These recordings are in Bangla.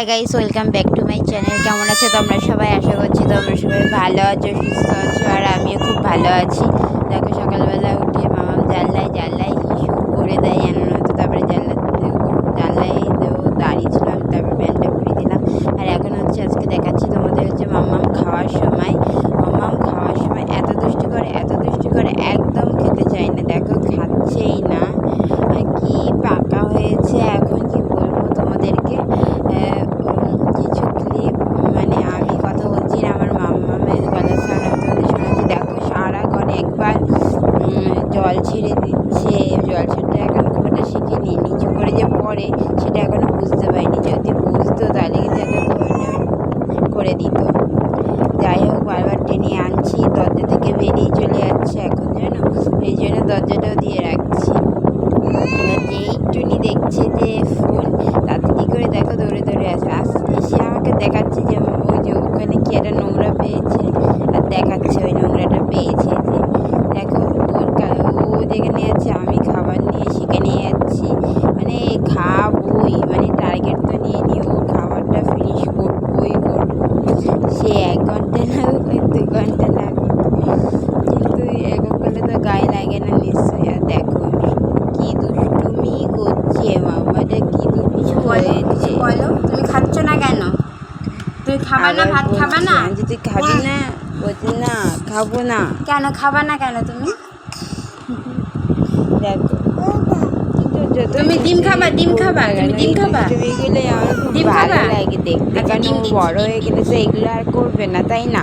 Hi guys, welcome back to my channel. কেমন আছো তোমরা সবাই? আশা করছি তোমরা সবাই ভালো আছো, সুস্থ আছো, আর আমিও খুব ভালো আছি। দেখো, সকালবেলা উঠে মামাম জানলায় শুরু করে দেয় জানো না তো। তারপরে জানলায় দাঁড়িয়ে ছিলাম, তারপর প্যান্টটা খুলে দিলাম। আর এখন হচ্ছে আজকে দেখাচ্ছি তোমাদের হচ্ছে মাম্মাম খাওয়ার সময় এত দুষ্টু করে একদম খেতে চায় না। দেখো, খাচ্ছেই না। কি পাকা হয়েছে এখন, কি বলবো তোমাদেরকে। কিছু ক্লিপ মানে আমি কথা বলছি না, আমার মামের গলার সাউন্ড আমি তোমাদের শোনাচ্ছি। দেখো, সারাক্ষণ একবার জল ছেড়ে দিচ্ছে। জল ছাড়তে এখন খুব একটা শিখিনি, নিচু করে যে পড়ে সেটা এখনও বুঝতে পারিনি। যদি বুঝতো তাহলে কিন্তু এত করে দিত। যাই হোক, বারবার টেনে আনছি, দরজা থেকে বেরিয়ে চলে যাচ্ছে এখন, জানো। এই জন্য দরজাটাও দিয়ে রাখছি। এবার যেইটুনি দেখছে যে ফোন, তাড়াতাড়ি করে দেখো দৌড়ে এসে আমাকে দেখাচ্ছে যে ওই যে ওখানে কি একটা নোংরা পেয়েছে, আর দেখাচ্ছে ওই নোংরাটা পেয়েছে। যে দেখো, ও যেখানে আছে আমি খাবার নিয়ে সেখানে যাচ্ছি, মানে খাবই, মানে টার্গেট তো নিয়ে ও খাবারটা ফিনিশ করবই। সে 1 ঘন্টা লাগুক 2 ঘন্টা লাগুক, কিন্তু এরকম করলে তো গায়ে লাগে না নিশ্চয়ই। আর দেখো কি দুষ্টুমি করছে মামাটা, কি দুষ্টু হয়েছে। বলো, তুমি খাচ্ছ না কেন? তুই খাবা না? ভাত খাবা না? যে তুই খাবি না, বলছি না খাবো না। কেন খাবা না কেন তুমি? দেখো, তুমি ডিম খাবা? তুমি ডিম খাবা? ছবিগুলো আমার খুব ডিম ভালো খাবা? লাগে দেখতে, আচ্ছা, কারণ ডিম ও দিচ্ছি, বড় হয়ে গেলে তো এগুলো আর করবে না, তাই না?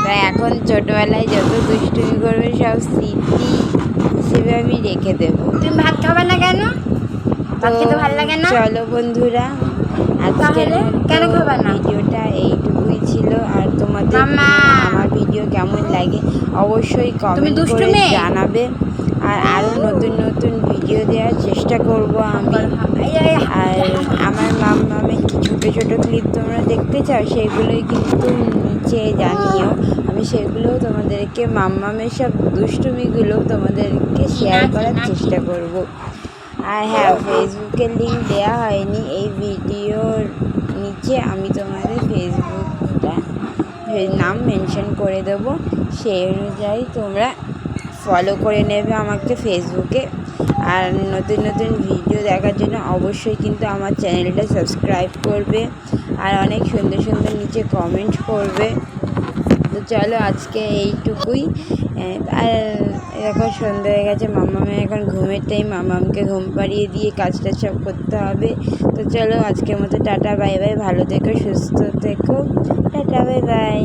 তাই এখন ছোটবেলায় যত দুষ্টুমি করবে সব স্মৃতি হিসেবে আমি রেখে দেবো। তুমি ভাত খাবা না কেন? ভাত খেতে ভালো লাগে না? চলো বন্ধুরা, আজকের কেন খাবা না? ভিডিওটা এইটুকুই ছিল। আর তোমাদের আমার ভিডিও কেমন লাগে অবশ্যই কমেন্ট করে জানাবে। আর আরও নতুন ভিডিও দেওয়ার চেষ্টা করব আমি। আর আমার মামের ছোটো ক্লিপ তোমরা দেখতে চাও, সেগুলোই কিন্তু নিচে জানিও। আমি সেগুলোও তোমাদেরকে মামের সব দুষ্টুমিগুলো তোমাদেরকে শেয়ার করার চেষ্টা করব। আর হ্যাঁ, ফেসবুকের লিঙ্ক দেওয়া হয়নি এই ভিডিওর নিচে, আমি তোমাদের ফেসবুকটা নাম মেনশন করে দেবো, সেই অনুযায়ী তোমরা ফলো করে নেবে আমাকে ফেসবুকে। আর নতুন ভিডিও দেখার জন্য অবশ্যই কিন্তু আমার চ্যানেলটা সাবস্ক্রাইব করবে, আর অনেক সুন্দর নিচে কমেন্ট করবে। তো চলো, আজকে এইটুকুই। আর এখন সন্ধ্যা হয়ে গেছে, মামামের এখন ঘুমের টাইম। মামামকে ঘুম পাড়িয়ে দিয়ে কাজটা সব করতে হবে। তো চলো, আজকের মতো টাটা বাই বাই, ভালো থেকো, সুস্থ থেকো, টাটা বাই বাই।